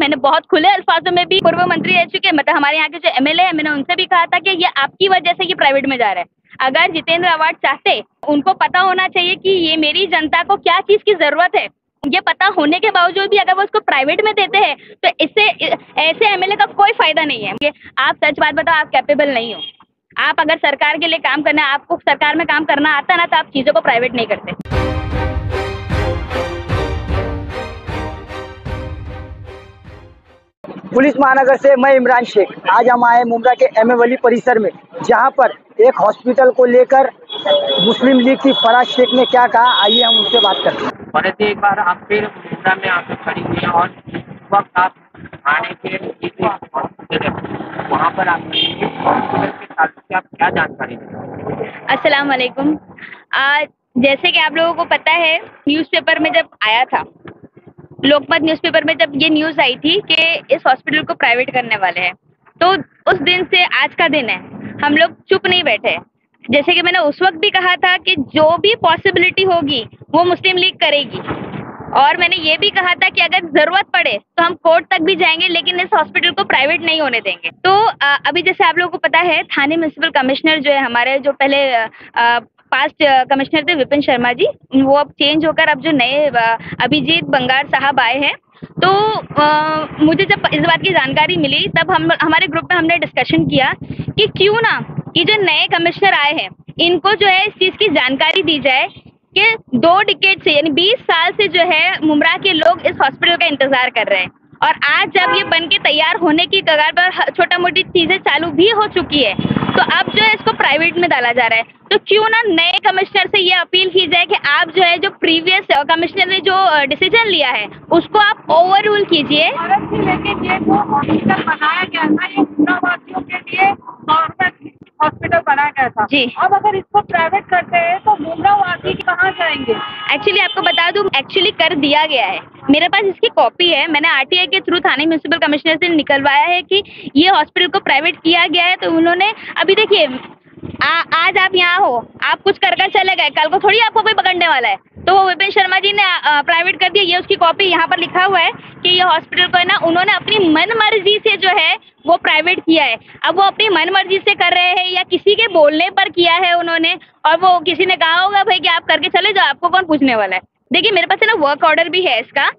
मैंने बहुत खुले अल्फाजों में भी पूर्व मंत्री रह चुके, मतलब हमारे यहाँ के जो एमएलए है, मैंने उनसे भी कहा था कि ये आपकी वजह से ये प्राइवेट में जा रहा है। अगर जितेंद्र अवार्ड चाहते, उनको पता होना चाहिए कि ये मेरी जनता को क्या चीज की जरूरत है। ये पता होने के बावजूद भी अगर वो उसको प्राइवेट में देते हैं तो इससे ऐसे एमएलए का कोई फायदा नहीं है। आप सच बात बताओ, आप कैपेबल नहीं हो। आप अगर सरकार के लिए काम करना, आपको सरकार में काम करना आता ना, तो आप चीजों को प्राइवेट नहीं करते। पुलिस महानगर से मैं इमरान शेख। आज हम आए मुंब्रा के एमए वली परिसर में, जहां पर एक हॉस्पिटल को लेकर मुस्लिम लीग की फराज शेख ने क्या कहा, आइए हम उनसे बात करते हैं। और ऐसे एक बार आप फिर मुंब्रा में आकर खड़ी हुई हैं और इस वक्त आप थाने के हॉस्पिटल है, वहाँ पर आप हॉस्पिटल के ताल्लुक से आप क्या जानकारी देंगे? अस्सलाम वालेकुम। जैसे कि आप लोगों को पता है, न्यूज़पेपर में जब आया था, लोकमत न्यूज़पेपर में जब ये न्यूज़ आई थी कि इस हॉस्पिटल को प्राइवेट करने वाले हैं, तो उस दिन से आज का दिन है, हम लोग चुप नहीं बैठे। जैसे कि मैंने उस वक्त भी कहा था कि जो भी पॉसिबिलिटी होगी वो मुस्लिम लीग करेगी, और मैंने ये भी कहा था कि अगर जरूरत पड़े तो हम कोर्ट तक भी जाएंगे, लेकिन इस हॉस्पिटल को प्राइवेट नहीं होने देंगे। तो अभी जैसे आप लोगों को पता है, थाने म्युनिसिपल कमिश्नर जो है हमारे, जो पहले पास्ट कमिश्नर थे विपिन शर्मा जी, वो अब चेंज होकर अब जो नए अभिजीत बंगार साहब आए हैं। तो मुझे जब इस बात की जानकारी मिली, तब हमारे ग्रुप में हमने डिस्कशन किया कि क्यों ना ये जो नए कमिश्नर आए हैं, इनको जो है इस चीज की जानकारी दी जाए कि 2 डिकेड से, यानी 20 साल से जो है मुंब्रा के लोग इस हॉस्पिटल का इंतजार कर रहे हैं, और आज जब ये बन के तैयार होने की कगार पर छोटा मोटी चीजें चालू भी हो चुकी है, तो अब जो है इसको प्राइवेट में डाला जा रहा है। तो क्यों ना नए कमिश्नर से ये अपील की जाए कि आप जो है, जो प्रीवियस कमिश्नर ने जो डिसीजन लिया है उसको आप ओवर रूल कीजिए। लेकिन ये जो हॉस्पिटल बनाया गया था, ये मुंब्रावासियों के लिए हॉस्पिटल बनाया गया था जी। अब अगर इसको प्राइवेट करते हैं तो मुंब्रावासी कहाँ जाएंगे? एक्चुअली आपको बता दूं, एक्चुअली कर दिया गया है, मेरे पास इसकी कॉपी है। मैंने आरटीआई के थ्रू थाने म्युनिसिपल कमिश्नर से निकलवाया है कि ये हॉस्पिटल को प्राइवेट किया गया है। तो उन्होंने, अभी देखिए, आज आप यहाँ हो, आप कुछ कर चले गए, कल को थोड़ी आपको कोई पकड़ने वाला है। तो वो विपिन शर्मा जी ने प्राइवेट कर दिया, ये उसकी कॉपी यहाँ पर लिखा हुआ है कि ये हॉस्पिटल को है ना, उन्होंने अपनी मन मर्जी से जो है वो प्राइवेट किया है। अब वो अपनी मन मर्जी से कर रहे हैं या किसी के बोलने पर किया है उन्होंने, और वो किसी ने कहा होगा भाई कि आप करके चले जाओ, आपको कौन पूछने वाला है। देखिए, मेरे पास है ना वर्क ऑर्डर भी है इसका।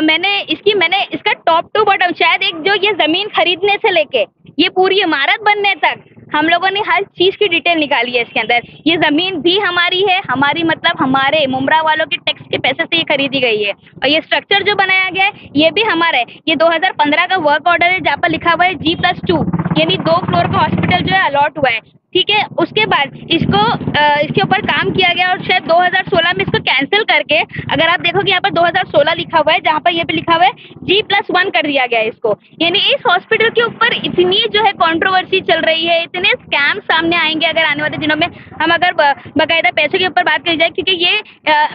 मैंने इसका टॉप टू बॉटम, शायद एक जो ये जमीन खरीदने से लेके ये पूरी इमारत बनने तक हम लोगों ने हर चीज की डिटेल निकाली है इसके अंदर। ये जमीन भी हमारी है, हमारी मतलब हमारे मुंब्रा वालों के टैक्स के पैसे से ये खरीदी गई है, और ये स्ट्रक्चर जो बनाया गया है ये भी हमारा है। ये 2015 का वर्क ऑर्डर है, जहाँ पर लिखा हुआ है G+2, यानी 2 फ्लोर का हॉस्पिटल जो है अलॉट हुआ है, ठीक है। उसके बाद इसके ऊपर काम किया गया, और शायद 2016 में इसको कैंसिल करके, अगर आप देखोगे यहाँ पर 2016 लिखा हुआ है, जहाँ पर ये भी लिखा हुआ है G+1 कर दिया गया है इसको। यानी इस हॉस्पिटल के ऊपर इतनी जो है कंट्रोवर्सी चल रही है, इतने स्कैम सामने आएंगे अगर आने वाले दिनों में, हम अगर बाकायदा पैसों के ऊपर बात करी जाए, क्योंकि ये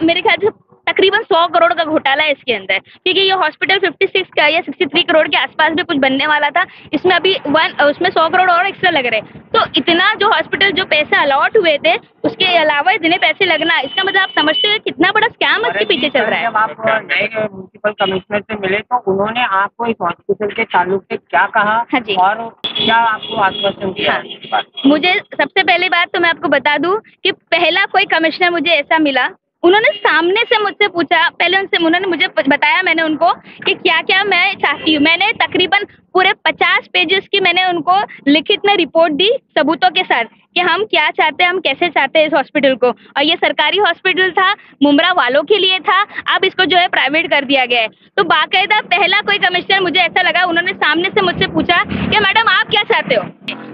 मेरे ख्याल से तकरीबन 100 करोड़ का घोटाला है इसके अंदर, क्योंकि ये हॉस्पिटल 56 का या 63 करोड़ के आसपास में कुछ बनने वाला था। इसमें अभी उसमें 100 करोड़ और एक्स्ट्रा लग रहे हैं। तो इतना जो हॉस्पिटल जो पैसे अलॉट हुए थे, उसके अलावा इतने पैसे लगना, इसका मतलब आप समझते हो कितना बड़ा स्कैम इसके पीछे चल रहा है। जब आप नए म्युनिसिपल कमिश्नर से मिले तो उन्होंने आपको इस हॉस्पिटल के ताल्लुक से क्या कहा? हाँ जी। और क्या आपको आश्वासन दिया? हाँ। मुझे सबसे पहली बात तो मैं आपको बता दूं कि पहला कोई कमिश्नर मुझे ऐसा मिला, उन्होंने सामने से मुझसे पूछा, पहले उन्होंने मुझे बताया, मैंने उनको कि क्या क्या मैं चाहती हूँ। मैंने तकरीबन पूरे 50 पेजेस की मैंने उनको लिखित में रिपोर्ट दी सबूतों के साथ कि हम क्या चाहते हैं, हम कैसे चाहते हैं इस हॉस्पिटल को। और ये सरकारी हॉस्पिटल था, मुंब्रा वालों के लिए था, अब इसको जो है प्राइवेट कर दिया गया है। तो बाकायदा पहला कोई कमिश्नर मुझे ऐसा लगा, उन्होंने सामने से मुझसे पूछा कि मैडम आप क्या चाहते हो।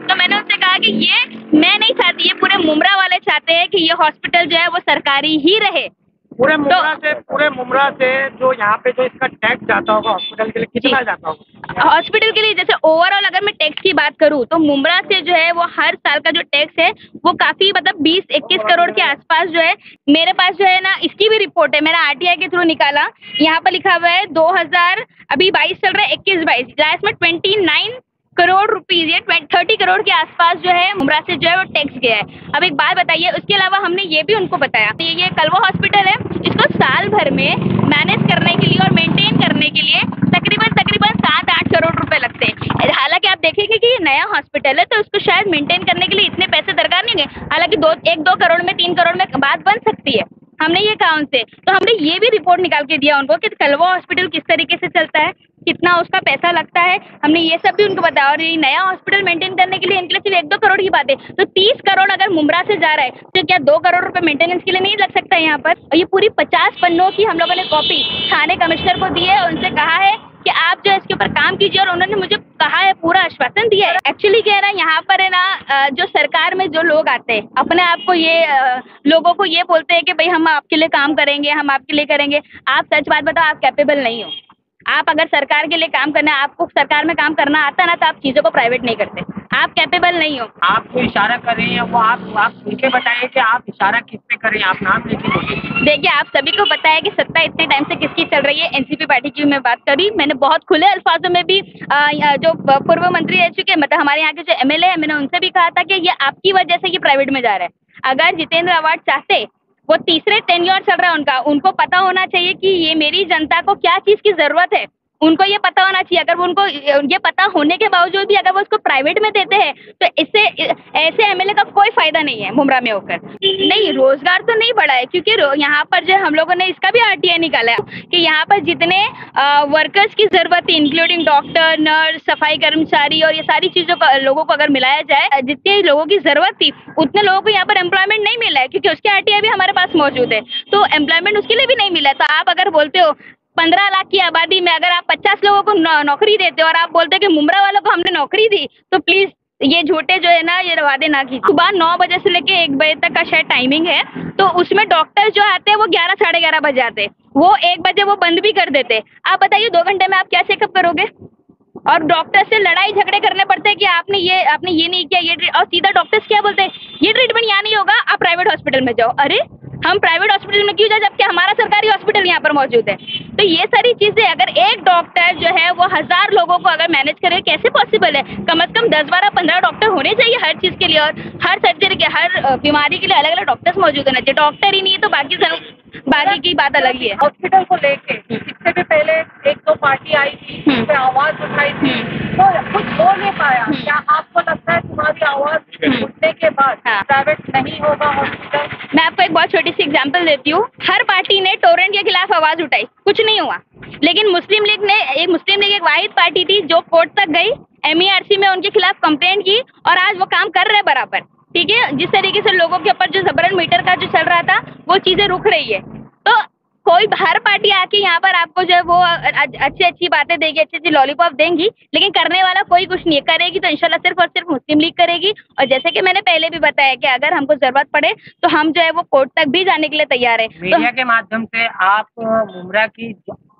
तो मैंने उनसे कहा कि ये मैं नहीं चाहती, ये पूरे मुंब्रा वाले चाहते हैं कि ये हॉस्पिटल जो है वो सरकारी ही रहे। पूरे मुंब्रा से जो यहाँ पे जो इसका टैक्स जाता होगा हॉस्पिटल के लिए, कितना जाता होगा? हॉस्पिटल के लिए जैसे ओवरऑल अगर मैं टैक्स की बात करूँ तो मुंब्रा से जो है वो हर साल का जो टैक्स है वो काफी मतलब 20-21 करोड़ के आसपास जो है। मेरे पास जो है ना इसकी भी रिपोर्ट है, मैंने आरटीआई के थ्रू निकाला, यहाँ पर लिखा हुआ है 2000 अभी 22 चल रहा है, 21-22 इसमें 29 करोड़ रुपीज या 30 करोड़ के आसपास जो है मुंब्रा से जो है वो टैक्स गया है। अब एक बात बताइए, उसके अलावा हमने ये भी उनको बताया, ये कलवा हॉस्पिटल है, इसको साल भर में मैनेज करने के लिए और मेंटेन करने के लिए तकरीबन 7 नया हॉस्पिटल है तो उसको शायद मेंटेन करने के लिए इतने पैसे दरकार नहीं है। हालांकि 1-2 करोड़ में 3 करोड़ में बात बन सकती है, हमने ये कहा उनसे। तो हमने ये भी रिपोर्ट निकाल के दिया उनको कि कलवा हॉस्पिटल किस तरीके से चलता है, कितना उसका पैसा लगता है, हमने ये सब भी उनको बताया। और ये नया हॉस्पिटल मेंटेन करने के लिए इनके लिए सिर्फ 1-2 करोड़ की बात है, तो 30 करोड़ अगर मुमरा से जा रहा है तो क्या 2 करोड़ रुपए मेंटेनेंस के लिए नहीं लग सकता है यहाँ पर? और ये पूरी 50 पन्नों की हम लोगों ने कॉपी थाने कमिश्नर को दी है, उनसे कहा है कि आप जो इसके ऊपर काम कीजिए, और उन्होंने मुझे कहा है, पूरा आश्वासन दिया है। एक्चुअली क्या है ना, यहाँ पर है ना, जो सरकार में जो लोग आते हैं अपने आप को ये लोगों को ये बोलते हैं कि भाई हम आपके लिए काम करेंगे, हम आपके लिए करेंगे। आप सच बात बताओ, आप कैपेबल नहीं हो। आप अगर सरकार के लिए काम करना है, आपको सरकार में काम करना आता ना, तो आप चीजों को प्राइवेट नहीं करते, आप कैपेबल नहीं हो। आप जो इशारा कर रहे हैं वो आप उनके बताइए कि आप इशारा किस पे कर रहे हैं, आप नाम लेके बोलिए। देखिए, आप सभी को पता है कि सत्ता इतने टाइम से किसकी चल रही है, एनसीपी पार्टी की मैं बात करी। मैंने बहुत खुले अल्फाजों में भी जो पूर्व मंत्री रह चुके, मतलब हमारे यहाँ के जो एमएलए है, मैंने उनसे भी कहा था कि ये आपकी वजह से ये प्राइवेट में जा रहा है। अगर जितेंद्र अवार्ड चाहते, वो तीसरे टेन्योर चल रहा है उनका, उनको पता होना चाहिए कि ये मेरी जनता को क्या चीज की जरूरत है, उनको ये पता होना चाहिए। अगर वो उनको ये पता होने के बावजूद भी अगर वो उसको प्राइवेट में देते हैं तो इससे ऐसे एमएलए का कोई फायदा नहीं है मुमरा में होकर। नहीं, रोजगार तो नहीं बढ़ा है, क्योंकि यहाँ पर जो हम लोगों ने इसका भी आरटीआई निकाला है कि यहाँ पर जितने वर्कर्स की जरूरत थी, इंक्लूडिंग डॉक्टर, नर्स, सफाई कर्मचारी और ये सारी चीजों का लोगों को अगर मिलाया जाए, जितने लोगों की जरूरत थी उतने लोगों को यहाँ पर एम्प्लॉयमेंट नहीं मिला है, क्योंकि उसके आरटीआई भी हमारे पास मौजूद है, तो एम्प्लॉयमेंट उसके लिए भी नहीं मिला। तो आप अगर बोलते हो 15 लाख की आबादी में अगर आप 50 लोगों को नौकरी देते हो और आप बोलते हो कि मुमरा वालों को हमने नौकरी दी, तो प्लीज ये झूठे जो है ना, ये वादे ना कीजिए। सुबह 9 बजे से लेके 1 बजे तक का शायद टाइमिंग है, तो उसमें डॉक्टर जो आते हैं वो 11 साढ़े 11 बजे आते हैं, वो 1 बजे वो बंद भी कर देते। आप बताइए 2 घंटे में आप क्या चेकअप करोगे? और डॉक्टर से लड़ाई झगड़े करने पड़ते हैं कि आपने ये नहीं किया, ये, और सीधा डॉक्टर्स क्या बोलते हैं, ये ट्रीटमेंट यहाँ नहीं होगा, आप प्राइवेट हॉस्पिटल में जाओ। अरे हम प्राइवेट हॉस्पिटल में क्यों जाए जबकि हमारा सरकारी हॉस्पिटल यहाँ पर मौजूद है? तो ये सारी चीजें, अगर एक डॉक्टर जो है वो 1000 लोगों को अगर मैनेज करे, कैसे पॉसिबल है? कम से कम 10, 12, 15 डॉक्टर होने चाहिए हर चीज के लिए, और हर सर्जरी के, हर बीमारी के लिए अलग अलग डॉक्टर्स मौजूद होना चाहिए। डॉक्टर ही नहीं है तो बाकी की बात अलग ही है। हॉस्पिटल को लेके इससे भी पहले 1-2 पार्टी आई थी, उस पे आवाज उठाई थी, तो कुछ हो नहीं पाया। क्या आपको लगता है तुम्हारी आवाज उठने के बाद प्राइवेट नहीं होगा हॉस्पिटल? मैं आपको एक बहुत छोटी सी एग्जांपल देती हूँ। हर पार्टी ने टोरेंट के खिलाफ आवाज उठाई, कुछ नहीं हुआ, लेकिन मुस्लिम लीग एक वाहिद पार्टी थी जो कोर्ट तक गई, MERC में उनके खिलाफ कंप्लेंट की, और आज वो काम कर रहे हैं बराबर। ठीक है, जिस तरीके से लोगों के ऊपर जो जबरन मीटर का जो चल रहा था वो चीजें रुक रही है। तो कोई हर पार्टी आके यहाँ पर आपको जो है वो अच्छी बातें देगी, अच्छी लॉलीपॉप देंगी, लेकिन करने वाला कोई कुछ नहीं है। करेगी तो इंशाल्लाह सिर्फ और सिर्फ मुस्लिम लीग करेगी। और जैसे कि मैंने पहले भी बताया कि अगर हमको जरूरत पड़े तो हम जो है वो कोर्ट तक भी जाने के लिए तैयार है। मीडिया के माध्यम से आप मुमरा की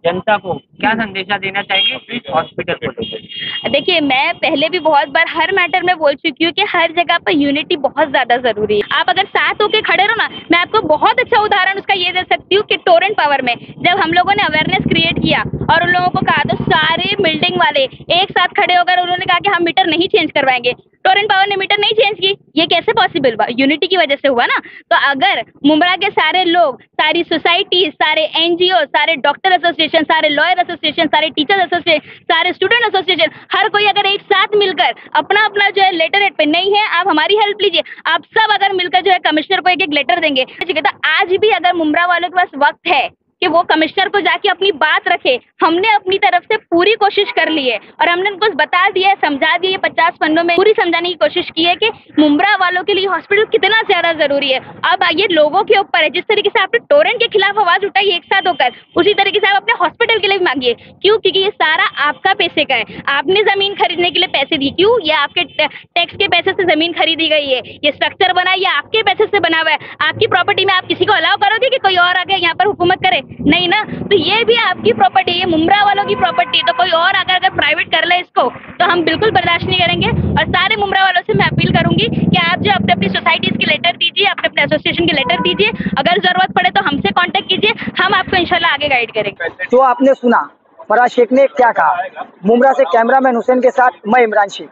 जनता को क्या संदेशा देना चाहेंगे इस हॉस्पिटल को लेकर? देखिए, मैं पहले भी बहुत बार हर मैटर में बोल चुकी हूँ कि हर जगह पर यूनिटी बहुत ज्यादा जरूरी है। आप अगर साथ होके खड़े रहो ना, मैं आपको बहुत अच्छा उदाहरण उसका ये दे सकती हूँ कि टोरेंट पावर में जब हम लोगों ने अवेयरनेस क्रिएट किया और उन लोगों को कहा, तो सारे बिल्डिंग वाले एक साथ खड़े होकर उन्होंने कहा कि हम मीटर नहीं चेंज करवाएंगे। टोरेंट पावर ने मीटर नहीं चेंज की, ये कैसे पॉसिबल हुआ? यूनिटी की वजह से हुआ ना। तो अगर मुमरा के सारे लोग, सारी सोसाइटी, सारे NGO, सारे डॉक्टर एसोसिएशन, सारे लॉयर एसोसिएशन, सारे टीचर एसोसिएशन, सारे स्टूडेंट एसोसिएशन, हर कोई अगर एक साथ मिलकर अपना जो है लेटर हेड पे, नहीं है आप हमारी हेल्प लीजिए, आप सब अगर मिलकर जो है कमिश्नर को एक लेटर देंगे, तो आज भी अगर मुमरा वालों के पास वक्त है कि वो कमिश्नर को जाके अपनी बात रखे, हमने अपनी तरफ से पूरी कोशिश कर ली है और हमने उनको बता दिया है, समझा दिया है, 50 पन्नों में पूरी समझाने की कोशिश की है कि मुमरा वालों के लिए हॉस्पिटल कितना ज्यादा जरूरी है। अब ये लोगों के ऊपर है, जिस तरीके से आपने टोरेंट के खिलाफ आवाज उठाई एक साथ होकर, उसी तरीके से आप अपने हॉस्पिटल के लिए भी मांगिए। क्यों? क्योंकि ये सारा आपका पैसे का है, आपने जमीन खरीदने के लिए पैसे दिए। क्यों? ये आपके टैक्स के पैसे से जमीन खरीदी गई है, ये स्ट्रक्चर बना है, ये आपके पैसे से बना हुआ है। आपकी प्रॉपर्टी में आप किसी को अलाउ करोगे कि कोई और आके यहाँ पर हुकूमत करे? नहीं ना। तो ये भी आपकी प्रॉपर्टी है, मुमरा वालों की प्रॉपर्टी है, तो कोई और अगर प्राइवेट कर ले इसको तो हम बिल्कुल बर्दाश्त नहीं करेंगे। और सारे मुमरा वालों से मैं अपील करूंगी कि आप जो अपने अपनी सोसाइटीज के लेटर दीजिए, अपने एसोसिएशन के लेटर दीजिए, अगर जरूरत पड़े तो हमसे कांटेक्ट कीजिए, हम आपको इंशाल्लाह आगे गाइड करेंगे। तो आपने सुना फराज शेख ने क्या कहा। मुमरा से कैमरामैन हुसैन के साथ मैं इमरान शेख।